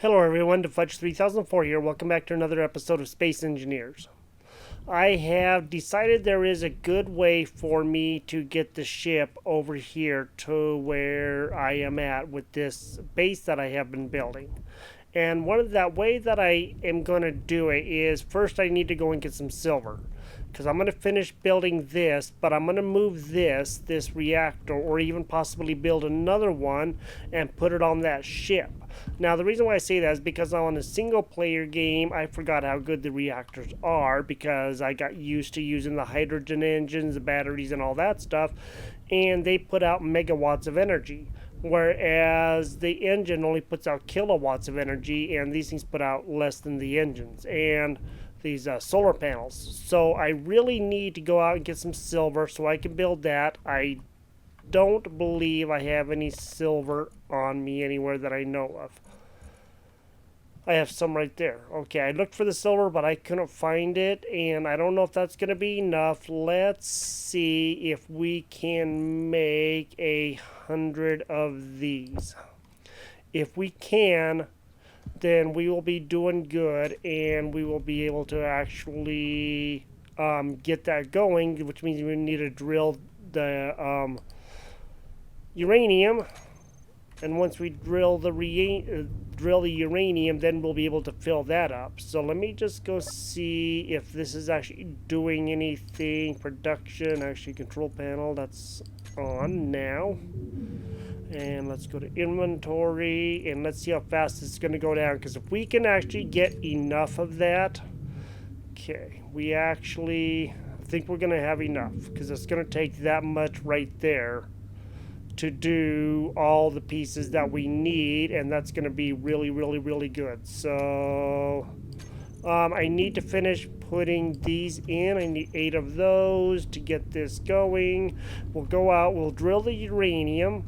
Hello everyone, Fudge 3004 here. Welcome back to another episode of Space Engineers. I have decided there is a good way for me to get the ship over here to where I am at with this base that I have been building. And that way that I am going to do it is first I need to go and get some silver. Because I'm going to finish building this, but I'm going to move this reactor, or even possibly build another one and put it on that ship. Now, the reason why I say that is because on a single player game, I forgot how good the reactors are because I got used to using the hydrogen engines, the batteries, and all that stuff, and they put out megawatts of energy. Whereas the engine only puts out kilowatts of energy, and these things put out less than the engines and these solar panels. So I really need to go out and get some silver so I can build that. I don't believe I have any silver on me anywhere that I know of. I have some right there. Okay, I looked for the silver, but I couldn't find it, and I don't know if that's going to be enough. Let's see if we can make 100 of these. If we can, then we will be doing good, and we will be able to actually get that going, which means we need to drill the uranium. And once we drill the uranium, then we'll be able to fill that up. So let me just go see if this is actually doing anything. Production, actually control panel, that's on now. And let's go to inventory, and let's see how fast it's going to go down. Because if we can actually get enough of that, okay, I think we're going to have enough. Because it's going to take that much right there to do all the pieces that we need, and that's going to be really good. So I need to finish putting these in. I need 8 of those to get this going. We'll go out, we'll drill the uranium.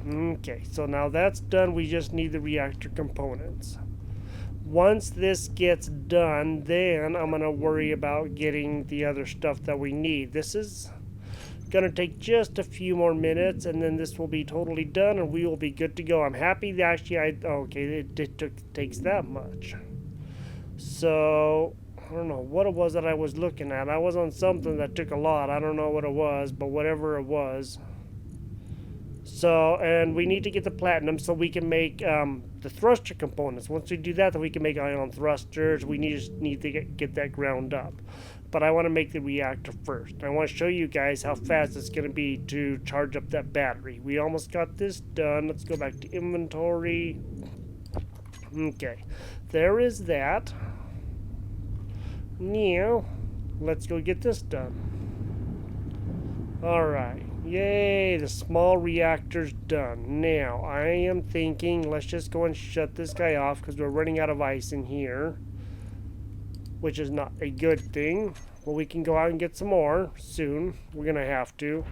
Okay, so now that's done. We just need the reactor components. Once this gets done, then I'm going to worry about getting the other stuff that we need. This is going to take just a few more minutes, and then this will be totally done, and we will be good to go. I'm happy that actually it takes that much. So I don't know what it was that I was looking at. I was on something that took a lot. I don't know what it was, but whatever it was. So, and we need to get the platinum so we can make the thruster components. Once we do that, then we can make ion thrusters. We need to get that ground up. But I want to make the reactor first. I want to show you guys how fast it's going to be to charge up that battery. We almost got this done. Let's go back to inventory. Okay, there is that. Now, let's go get this done. Alright, yay, the small reactor's done. Now, I am thinking, let's just go and shut this guy off because we're running out of ice in here, which is not a good thing. Well, we can go out and get some more soon. We're going to have to.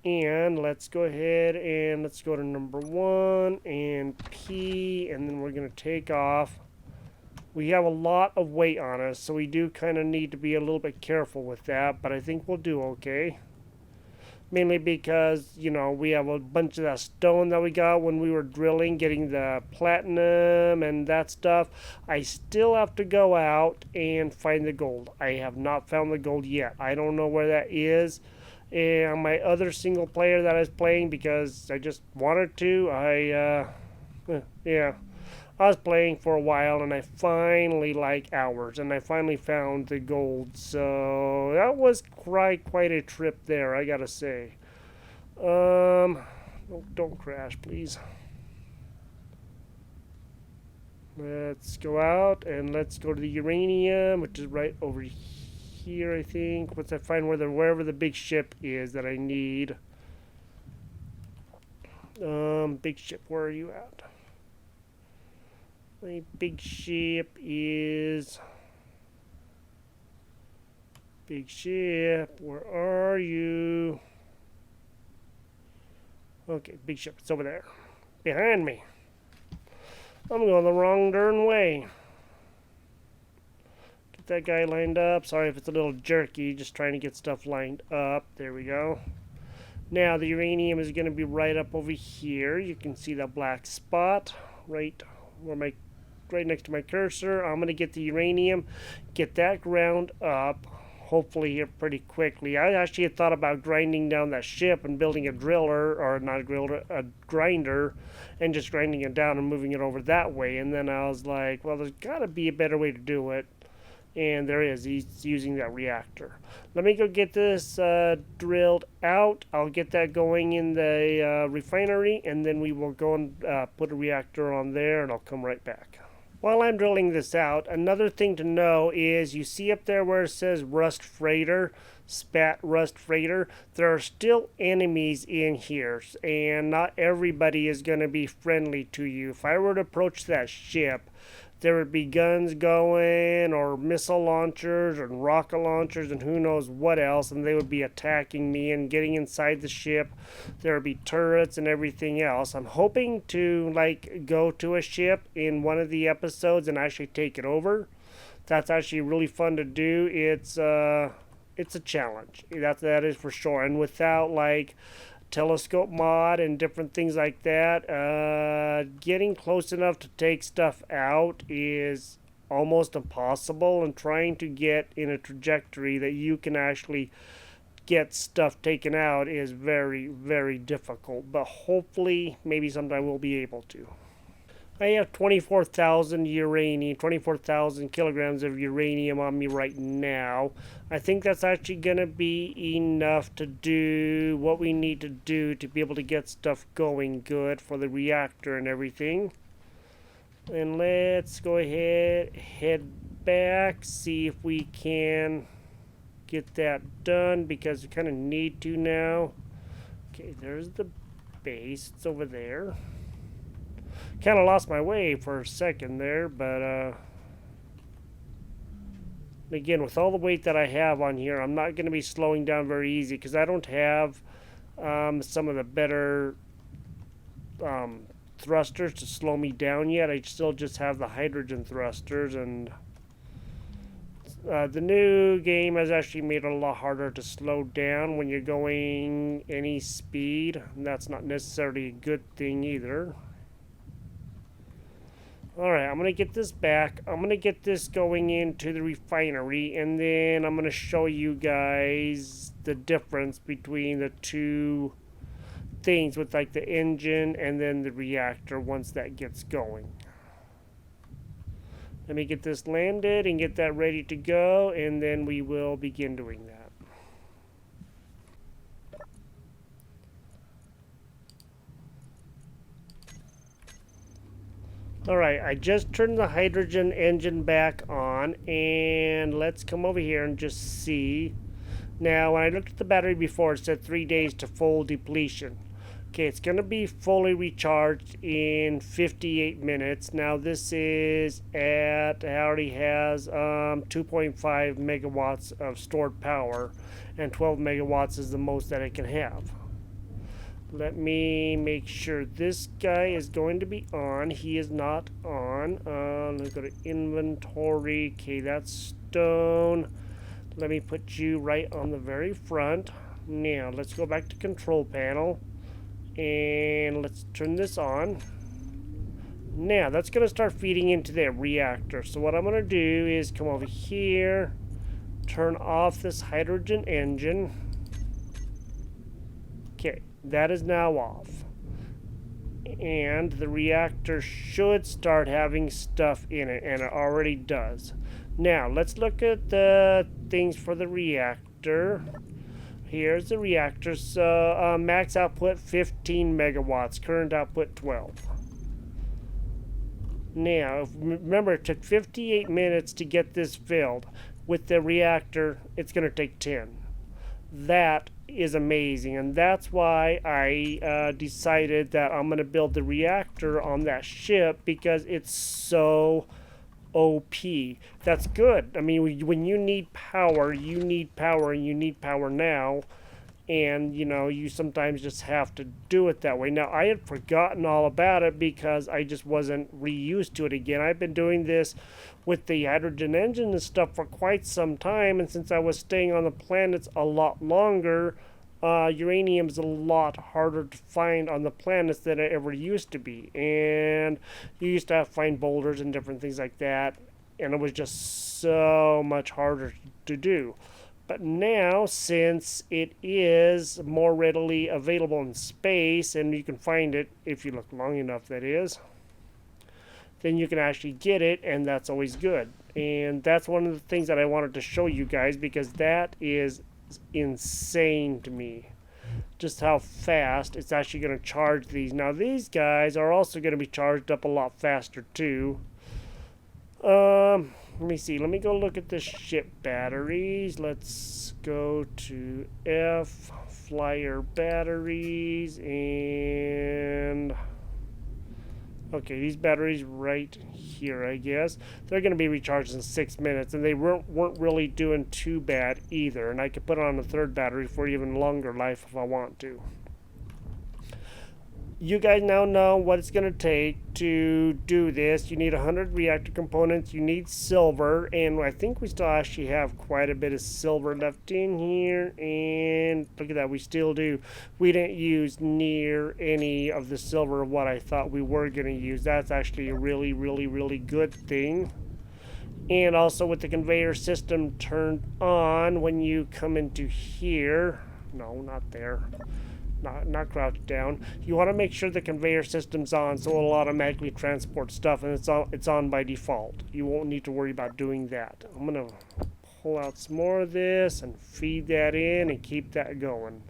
And let's go ahead and let's go to number 1 and P, and then we're going to take off. We have a lot of weight on us, so we do kind of need to be a little bit careful with that, but I think we'll do okay. Mainly because, you know, we have a bunch of that stone that we got when we were drilling, getting the platinum and that stuff. I still have to go out and find the gold. I have not found the gold yet. I don't know where that is. And my other single player that I was playing because I just wanted to, I was playing for a while, and I finally, hours, and I finally found the gold. So that was quite a trip there, I gotta say. Don't crash, please. Let's go out, and let's go to the uranium, which is right over here, I think. Once I find wherever the big ship is that I need. Big ship, where are you at? My big ship is... Big ship, where are you? Okay, big ship, it's over there. Behind me. I'm going the wrong darn way. Get that guy lined up. Sorry if it's a little jerky, just trying to get stuff lined up. There we go. Now the uranium is going to be right up over here. You can see that black spot right where my right next to my cursor. I'm gonna get the uranium, get that ground up. Hopefully here pretty quickly. I actually had thought about grinding down that ship and building a driller, or not a driller, a grinder, and just grinding it down and moving it over that way. And then I was like, well, there's got to be a better way to do it. And there is. He's using that reactor. Let me go get this drilled out. I'll get that going in the refinery, and then we will go and put a reactor on there, and I'll come right back. While I'm drilling this out, another thing to know is you see up there where it says Rust Freighter, Spat Rust Freighter, there are still enemies in here, and not everybody is going to be friendly to you. If I were to approach that ship, there would be guns going, or missile launchers, and rocket launchers, and who knows what else, and they would be attacking me and getting inside the ship. There would be turrets and everything else. I'm hoping to go to a ship in one of the episodes and actually take it over. That's actually really fun to do. It's a challenge. That is for sure. And without telescope mod and different things like that, getting close enough to take stuff out is almost impossible, and trying to get in a trajectory that you can actually get stuff taken out is very, very difficult. But hopefully maybe sometime we'll be able to. I have 24,000 kilograms of uranium on me right now. I think that's actually going to be enough to do what we need to do to be able to get stuff going good for the reactor and everything. And let's go ahead, head back, see if we can get that done, because we kind of need to now. Okay, there's the base. It's over there. Kind of lost my way for a second there, but again, with all the weight that I have on here, I'm not going to be slowing down very easy, because I don't have some of the better thrusters to slow me down yet. I still just have the hydrogen thrusters, and the new game has actually made it a lot harder to slow down when you're going any speed, and that's not necessarily a good thing either. Alright, I'm going to get this back. I'm going to get this going into the refinery, and then I'm going to show you guys the difference between the two things, with the engine and then the reactor once that gets going. Let me get this landed and get that ready to go, and then we will begin doing that. Alright, I just turned the hydrogen engine back on, and let's come over here and just see. Now, when I looked at the battery before, it said 3 days to full depletion. Okay, it's going to be fully recharged in 58 minutes. Now, this is it already has 2.5 megawatts of stored power, and 12 megawatts is the most that it can have. Let me make sure this guy is going to be on. He is not on. Let's go to inventory. Okay, that's stone. Let me put you right on the very front. Now, let's go back to control panel. And let's turn this on. Now, that's going to start feeding into that reactor. So what I'm going to do is come over here. Turn off this hydrogen engine. Okay. That is now off. And the reactor should start having stuff in it, and it already does. Now, let's look at the things for the reactor. Here's the reactor. So, max output 15 megawatts, current output 12. Now, remember, it took 58 minutes to get this filled. With the reactor, it's going to take 10. That is amazing, and that's why I decided that I'm going to build the reactor on that ship, because it's so OP. That's good. I mean, when you need power, and you need power now, and you sometimes just have to do it that way. Now, I had forgotten all about it because I just wasn't reused to it again. I've been doing this with the hydrogen engine and stuff for quite some time, and since I was staying on the planets a lot longer, uranium's a lot harder to find on the planets than it ever used to be. And you used to have to find boulders and different things like that, and it was just so much harder to do. But now, since it is more readily available in space, and you can find it if you look long enough, that is, then you can actually get it, and that's always good. And that's one of the things that I wanted to show you guys because that is insane to me. Just how fast it's actually going to charge these. Now, these guys are also going to be charged up a lot faster, too. Let me see. Let me go look at the ship batteries. Let's go to F, flyer batteries, and okay, these batteries right here, I guess. They're going to be recharged in 6 minutes, and they weren't really doing too bad either. And I could put on a third battery for even longer life if I want to. You guys now know what it's going to take to do this. You need 100 reactor components. You need silver, and I think we still actually have quite a bit of silver left in here. And look at that, we still do. We didn't use near any of the silver of what I thought we were going to use. That's actually a really, really, really good thing. And also with the conveyor system turned on when you come into here. No, not there. Not crouched down. You want to make sure the conveyor system's on so it'll automatically transport stuff, and it's on by default. You won't need to worry about doing that. I'm going to pull out some more of this and feed that in and keep that going.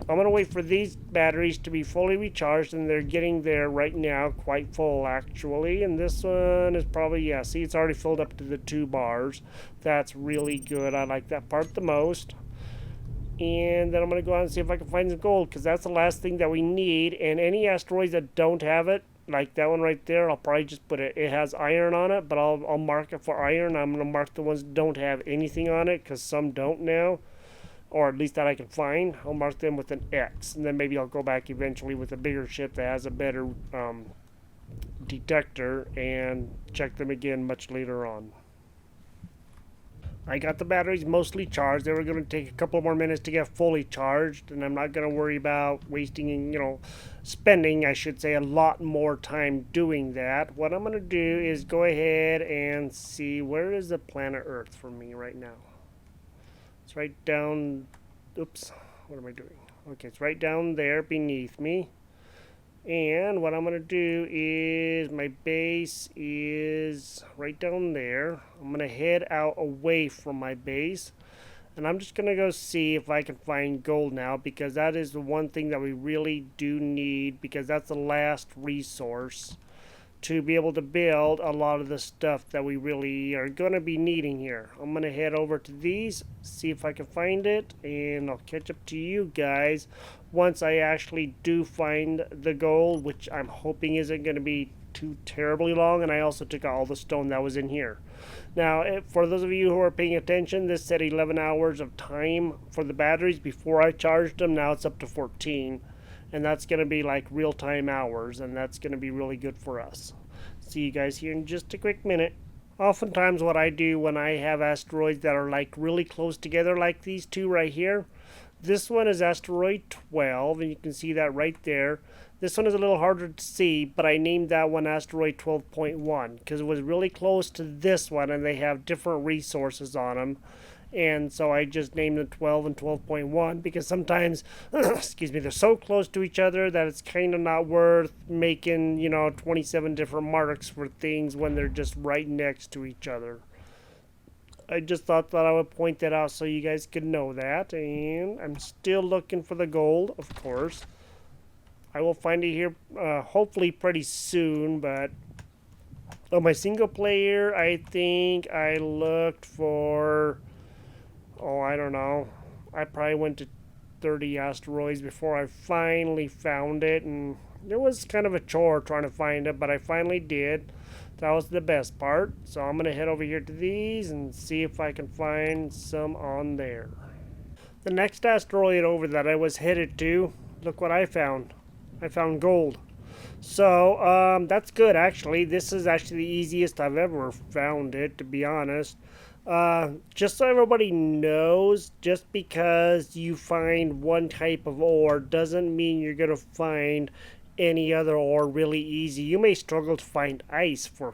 I'm going to wait for these batteries to be fully recharged, and they're getting there right now, quite full actually. And this one is probably, yeah, see, it's already filled up to the 2 bars. That's really good. I like that part the most. And then I'm going to go out and see if I can find some gold, because that's the last thing that we need. And any asteroids that don't have it, like that one right there, I'll probably just put it. It has iron on it, but I'll mark it for iron. I'm going to mark the ones that don't have anything on it, because some don't now, or at least that I can find. I'll mark them with an X, and then maybe I'll go back eventually with a bigger ship that has a better detector and check them again much later on. I got the batteries mostly charged. They were going to take a couple more minutes to get fully charged, and I'm not going to worry about wasting, spending, I should say, a lot more time doing that. What I'm going to do is go ahead and see where is the planet Earth for me right now. It's right down, oops, what am I doing? Okay, it's right down there beneath me. And what I'm going to do is my base is right down there. I'm going to head out away from my base. And I'm just going to go see if I can find gold now, because that is the one thing that we really do need, because that's the last resource to be able to build a lot of the stuff that we really are going to be needing here. I'm going to head over to these, see if I can find it, and I'll catch up to you guys once I actually do find the gold, which I'm hoping isn't going to be too terribly long. And I also took out all the stone that was in here. Now, for those of you who are paying attention, this said 11 hours of time for the batteries before I charged them. Now it's up to 14. And that's going to be like real-time hours, and that's going to be really good for us. See you guys here in just a quick minute. Oftentimes what I do when I have asteroids that are like really close together, like these two right here. This one is asteroid 12, and you can see that right there. This one is a little harder to see, but I named that one asteroid 12.1 because it was really close to this one, and they have different resources on them. And so I just named them 12 and 12.1 because sometimes, excuse me, they're so close to each other that it's kind of not worth making, 27 different marks for things when they're just right next to each other. I just thought that I would point that out so you guys could know that. And I'm still looking for the gold, of course. I will find it here hopefully pretty soon, but on my single player, I think I looked for... Oh, I don't know. I probably went to 30 asteroids before I finally found it, and it was kind of a chore trying to find it, but I finally did. That was the best part. So I'm going to head over here to these and see if I can find some on there. The next asteroid over that I was headed to, look what I found. I found gold. So that's good actually. This is actually the easiest I've ever found it, to be honest. Just so everybody knows, just because you find one type of ore doesn't mean you're going to find any other ore really easy. You may struggle to find ice for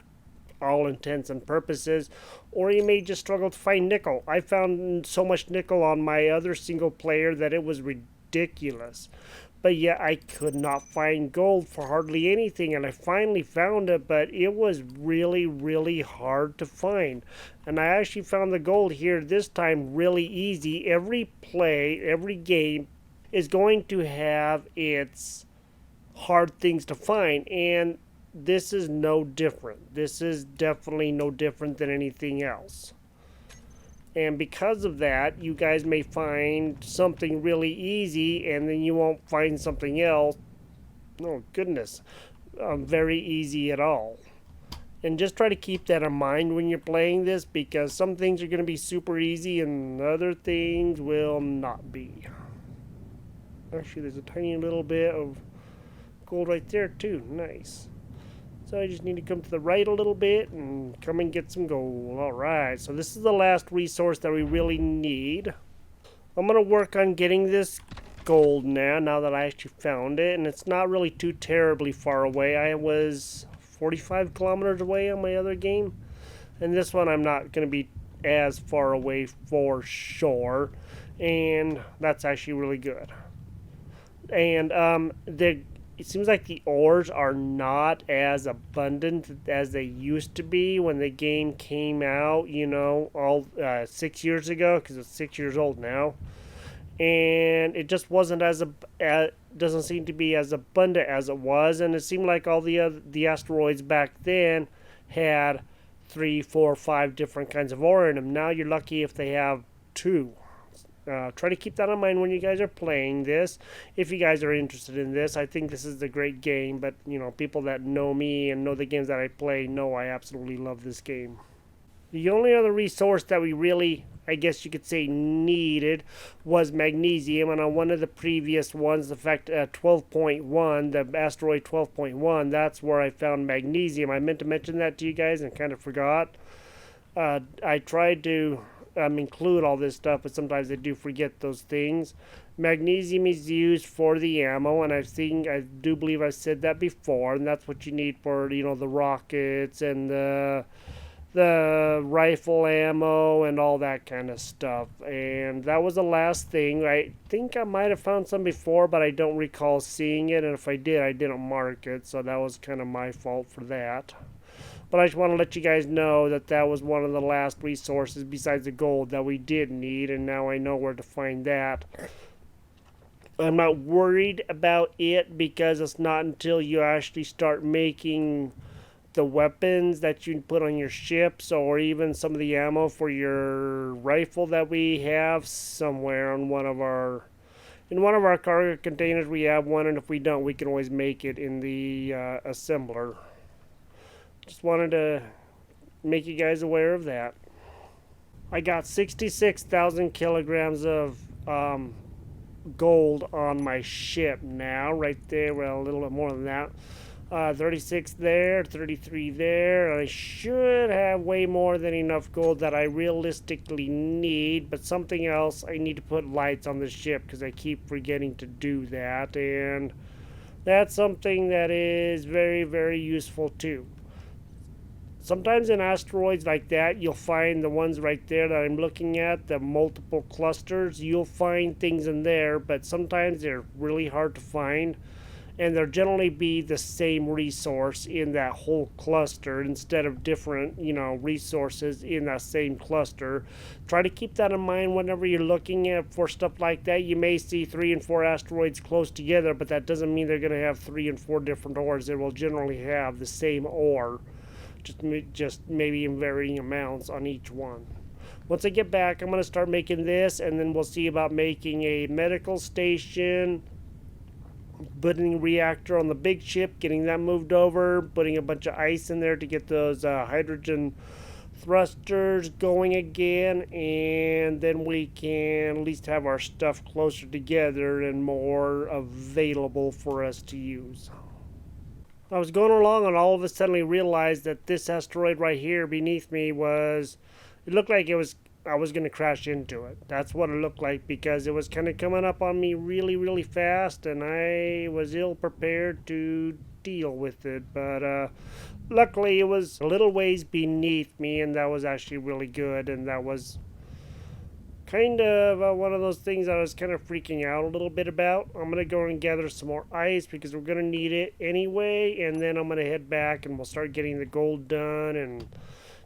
all intents and purposes, or you may just struggle to find nickel. I found so much nickel on my other single player that it was ridiculous. But yet I could not find gold for hardly anything, and I finally found it, but it was really, really hard to find. And I actually found the gold here this time really easy. Every play, every game is going to have its hard things to find, and this is no different. This is definitely no different than anything else. And because of that, you guys may find something really easy, and then you won't find something else. Oh, goodness. Very easy at all. And just try to keep that in mind when you're playing this, because some things are going to be super easy and other things will not be. Actually, there's a tiny little bit of gold right there, too. Nice. So I just need to come to the right a little bit and come and get some gold. Alright, so this is the last resource that we really need. I'm going to work on getting this gold now that I actually found it. And it's not really too terribly far away. I was 45 kilometers away on my other game. And this one I'm not going to be as far away for sure. And that's actually really good. And it seems like the ores are not as abundant as they used to be when the game came out, all 6 years ago, because it's 6 years old now. And it just wasn't doesn't seem to be as abundant as it was. And it seemed like all the asteroids back then had 3, 4, 5 different kinds of ore in them. Now you're lucky if they have 2. Try to keep that in mind when you guys are playing this. If you guys are interested in this, I think this is a great game. But, people that know me and know the games that I play know I absolutely love this game. The only other resource that we really, I guess you could say, needed was magnesium. And on one of the previous ones, the fact 12.1, the asteroid 12.1, that's where I found magnesium. I meant to mention that to you guys and kind of forgot. I tried to include all this stuff, but sometimes I do forget those things. Magnesium is used for the ammo, and I do believe I said that before, and that's what you need for the rockets and the rifle ammo and all that kind of stuff. And that was the last thing. I think I might have found some before, but I don't recall seeing it, and if I did, I didn't mark it, so that was kind of my fault for that. But I just want to let you guys know that that was one of the last resources besides the gold that we did need, and now I know where to find that. I'm not worried about it because it's not until you actually start making the weapons that you put on your ships, or even some of the ammo for your rifle that we have somewhere on one of our cargo containers. We have one, and if we don't, we can always make it in the assembler. Just wanted to make you guys aware of that. I got 66,000 kilograms of gold on my ship now, right there. Well, a little bit more than that. 36 there, 33 there. I should have way more than enough gold that I realistically need, but something else, I need to put lights on the ship because I keep forgetting to do that, and that's something that is very, very useful too. Sometimes in asteroids like that, you'll find the ones right there that I'm looking at, the multiple clusters. You'll find things in there, but sometimes they're really hard to find. And they'll generally be the same resource in that whole cluster instead of different, resources in that same cluster. Try to keep that in mind whenever you're looking at for stuff like that. You may see 3 and 4 asteroids close together, but that doesn't mean they're going to have 3 and 4 different ores. They will generally have the same ore. Just maybe in varying amounts on each one. Once I get back, I'm going to start making this, and then we'll see about making a medical station, putting a reactor on the big ship, getting that moved over, putting a bunch of ice in there to get those hydrogen thrusters going again, and then we can at least have our stuff closer together and more available for us to use. I was going along and all of a sudden realized that this asteroid right here beneath me was It looked like I was going to crash into it. That's what it looked like because it was kind of coming up on me really, really fast, and I was ill prepared to deal with it. But luckily, it was a little ways beneath me, and that was actually really good. And that was kind of one of those things I was kind of freaking out a little bit about. I'm going to go and gather some more ice because we're going to need it anyway. And then I'm going to head back and we'll start getting the gold done and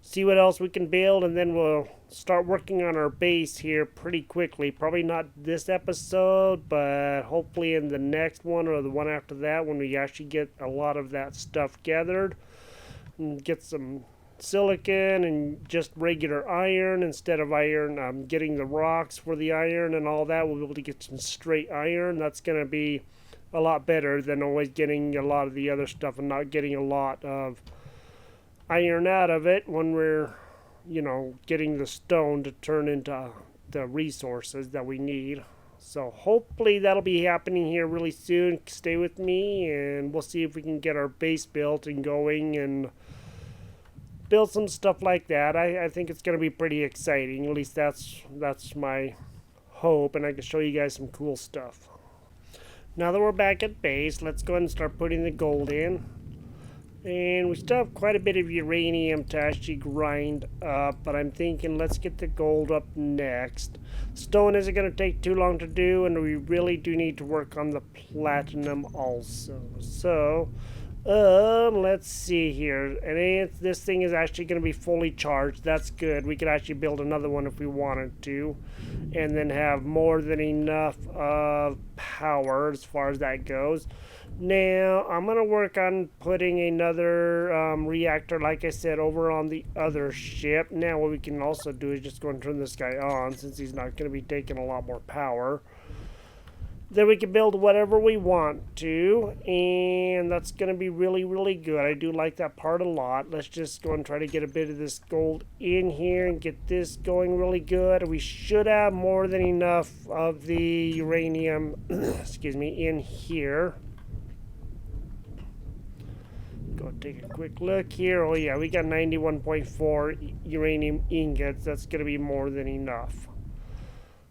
see what else we can build. And then we'll start working on our base here pretty quickly. Probably not this episode, but hopefully in the next one or the one after that when we actually get a lot of that stuff gathered and get some silicon and just regular iron instead of iron. Getting the rocks for the iron and all that, we'll be able to get some straight iron. That's going to be a lot better than always getting a lot of the other stuff and not getting a lot of iron out of it when we're, getting the stone to turn into the resources that we need. So hopefully that'll be happening here really soon. Stay with me and we'll see if we can get our base built and going and build some stuff like that. I think it's going to be pretty exciting. At least that's my hope, and I can show you guys some cool stuff. Now that we're back at base, let's go ahead and start putting the gold in. And we still have quite a bit of uranium to actually grind up, but I'm thinking let's get the gold up next. Stone isn't going to take too long to do, and we really do need to work on the platinum also. So let's see here. And this thing is actually going to be fully charged. That's good. We could actually build another one if we wanted to, and then have more than enough power as far as that goes. Now, I'm going to work on putting another reactor, like I said, over on the other ship. Now, what we can also do is just go and turn this guy on, since he's not going to be taking a lot more power. Then we can build whatever we want to, and that's going to be really, really good. I do like that part a lot. Let's just go and try to get a bit of this gold in here and get this going really good. We should have more than enough of the uranium, excuse me, in here. Go take a quick look here. Oh yeah, we got 91.4 uranium ingots. That's going to be more than enough.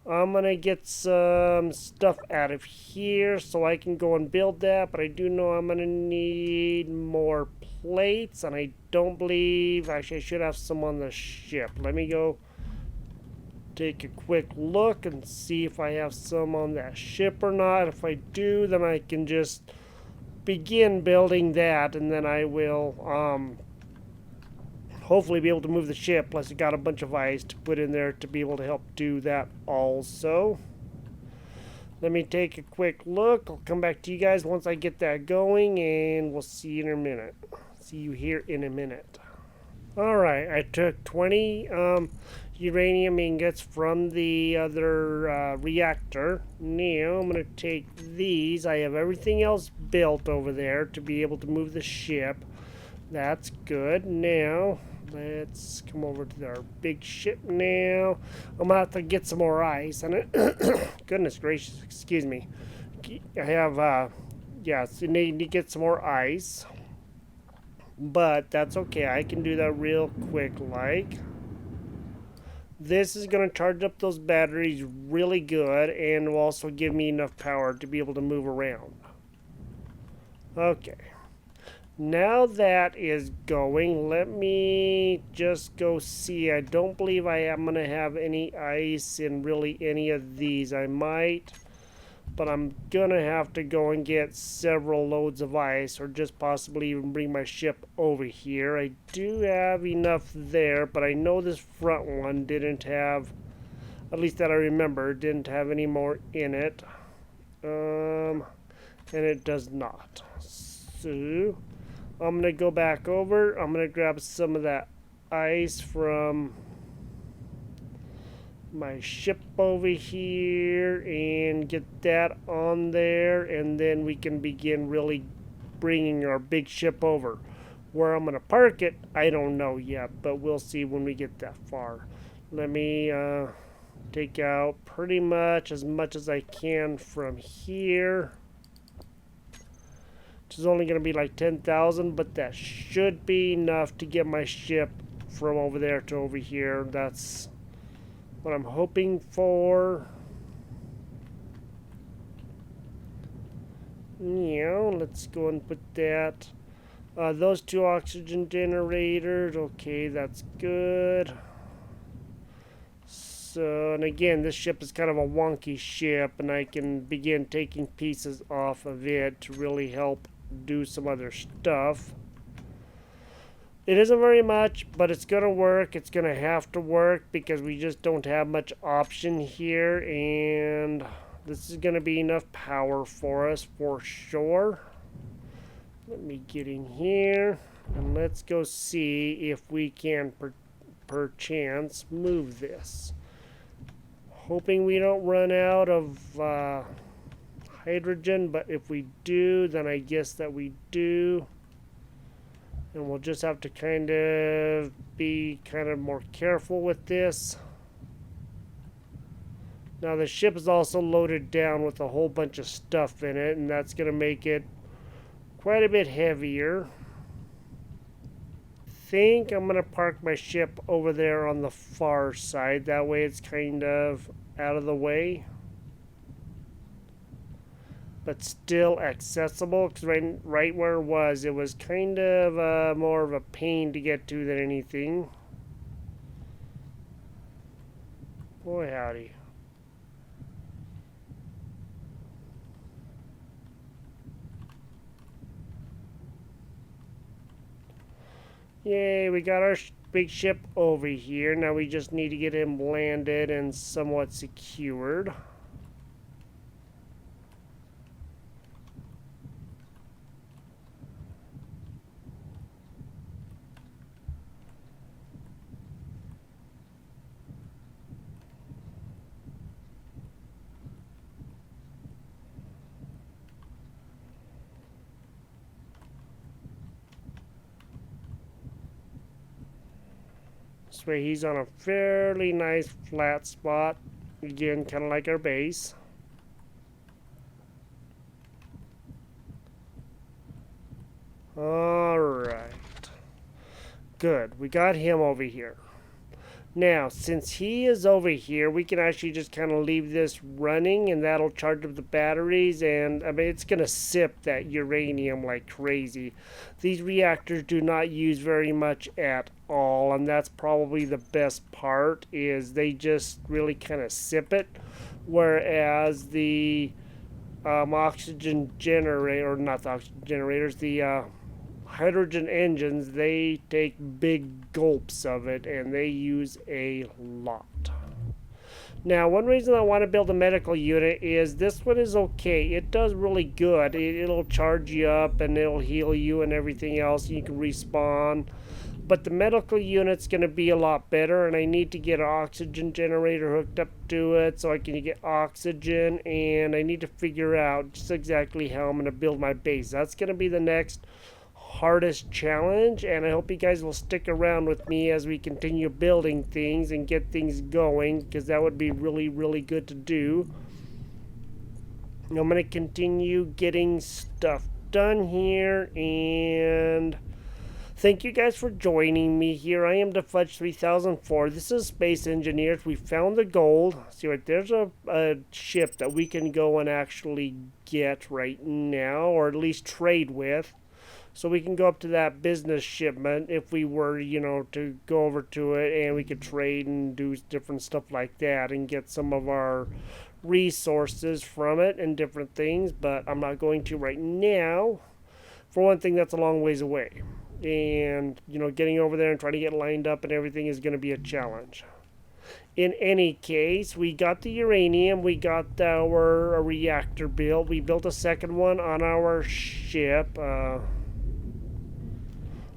I'm going to get some stuff out of here so I can go and build that, but I do know I'm going to need more plates, and I don't believe, actually I should have some on the ship. Let me go take a quick look and see if I have some on that ship or not. If I do, then I can just begin building that, and then I will hopefully be able to move the ship, plus I got a bunch of ice to put in there to be able to help do that also. Let me take a quick look. I'll come back to you guys once I get that going, and we'll see you in a minute. See you here in a minute. Alright, I took 20 uranium ingots from the other reactor. Now I'm going to take these. I have everything else built over there to be able to move the ship. That's good. Now let's come over to our big ship now. I'm gonna have to get some more ice on it. Goodness gracious, excuse me. I have so need to get some more ice, but that's okay. I can do that real quick. Like, this is gonna charge up those batteries really good, and will also give me enough power to be able to move around. Okay. Now that is going, let me just go see. I don't believe I am going to have any ice in really any of these. I might, but I'm going to have to go and get several loads of ice, or just possibly even bring my ship over here. I do have enough there, but I know this front one didn't have, at least that I remember, didn't have any more in it. And it does not. So I'm going to go back over. I'm going to grab some of that ice from my ship over here and get that on there. And then we can begin really bringing our big ship over. Where I'm going to park it, I don't know yet, but we'll see when we get that far. Let me take out pretty much as I can from here. Which is only going to be like 10,000, but that should be enough to get my ship from over there to over here. That's what I'm hoping for. Yeah, let's go and put that. Those 2 oxygen generators. Okay, that's good. So, and again, this ship is kind of a wonky ship, and I can begin taking pieces off of it to really help do some other stuff. It isn't very much, but it's going to work. It's going to have to work because we just don't have much option here, and this is going to be enough power for us for sure. Let me get in here, and let's go see if we can perchance move this. Hoping we don't run out of hydrogen, but if we do, then I guess that we do. And we'll just have to kind of be more careful with this. Now the ship is also loaded down with a whole bunch of stuff in it, and that's going to make it quite a bit heavier. I think I'm going to park my ship over there on the far side. That way it's kind of out of the way, but still accessible, because right where it was kind of more of a pain to get to than anything. Boy howdy. Yay, we got our big ship over here. Now we just need to get him landed and somewhat secured. This way he's on a fairly nice flat spot. Again, kind of like our base. Alright. Good. We got him over here. Now, since he is over here, we can actually just kind of leave this running, and that'll charge up the batteries, and I mean, it's going to sip that uranium like crazy. These reactors do not use very much at all, and that's probably the best part, is they just really kind of sip it, whereas the oxygen generator, or not the oxygen generators, the hydrogen engines, they take big gulps of it, and they use a lot. Now, one reason I want to build a medical unit is this one is okay. It does really good. It'll charge you up, and it'll heal you and everything else. You can respawn. But the medical unit's going to be a lot better, and I need to get an oxygen generator hooked up to it so I can get oxygen, and I need to figure out just exactly how I'm going to build my base. That's going to be the next hardest challenge, and I hope you guys will stick around with me as we continue building things and get things going, because that would be really, really good to do. I'm going to continue getting stuff done here, and thank you guys for joining me here. I am the Fudge 3004. This is Space Engineers. We found the gold. See right there's a ship that we can go and actually get right now, or at least trade with. So we can go up to that business shipment if we were, to go over to it, and we could trade and do different stuff like that and get some of our resources from it and different things. But I'm not going to right now. For one thing, that's a long ways away. And, getting over there and trying to get lined up and everything is going to be a challenge. In any case, we got the uranium, we got our reactor built. We built a second one on our ship,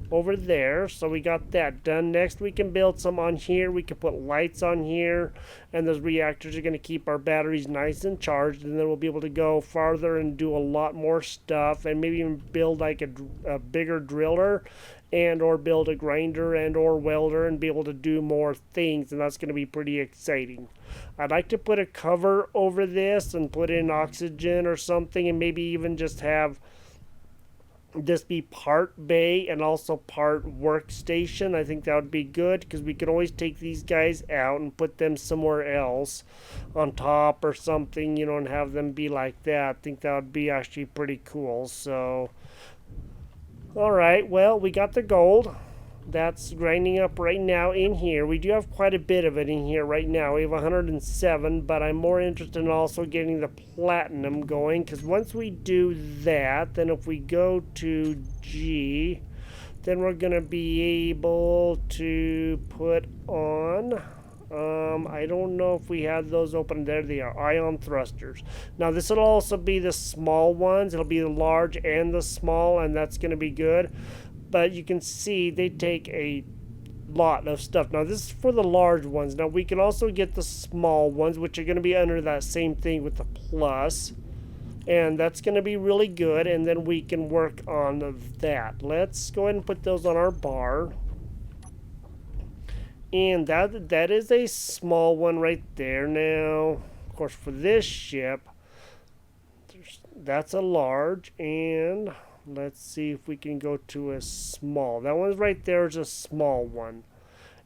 over there, so we got that done. Next, we can build some on here. We can put lights on here, and those reactors are going to keep our batteries nice and charged, and then we'll be able to go farther and do a lot more stuff, and maybe even build like a bigger driller, and or build a grinder and or welder, and be able to do more things, and that's going to be pretty exciting. I'd like to put a cover over this and put in oxygen or something, and maybe even just have this be part bay and also part workstation. I think that would be good because we can always take these guys out and put them somewhere else on top or something, you know, and have them be like that. I think that would be actually pretty cool. So, all right, well, we got the gold. That's grinding up right now in here. We do have quite a bit of it in here right now. We have 107, but I'm more interested in also getting the platinum going, because once we do that, then if we go to G, then we're going to be able to put on... I don't know if we had those open. There they are, ion thrusters. Now this will also be the small ones. It'll be the large and the small, and that's going to be good. But you can see they take a lot of stuff. Now this is for the large ones. Now we can also get the small ones, which are going to be under that same thing with the plus. And that's going to be really good. And then we can work on that. Let's go ahead and put those on our bar. And that is a small one right there. Now, of course, for this ship, that's a large. And let's see if we can go to a small. That one's right there is a small one.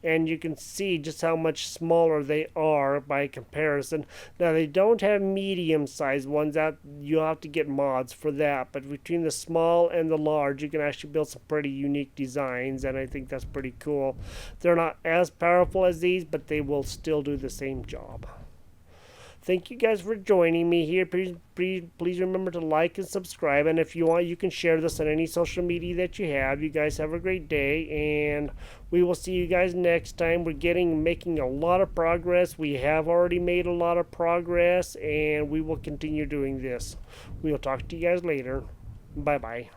And you can see just how much smaller they are by comparison. Now, they don't have medium-sized ones. That you'll have to get mods for that. But between the small and the large, you can actually build some pretty unique designs, and I think that's pretty cool. They're not as powerful as these, but they will still do the same job. Thank you guys for joining me here. Please remember to like and subscribe. And if you want, you can share this on any social media that you have. You guys have a great day, and we will see you guys next time. We're making a lot of progress. We have already made a lot of progress, and we will continue doing this. We'll talk to you guys later. Bye-bye.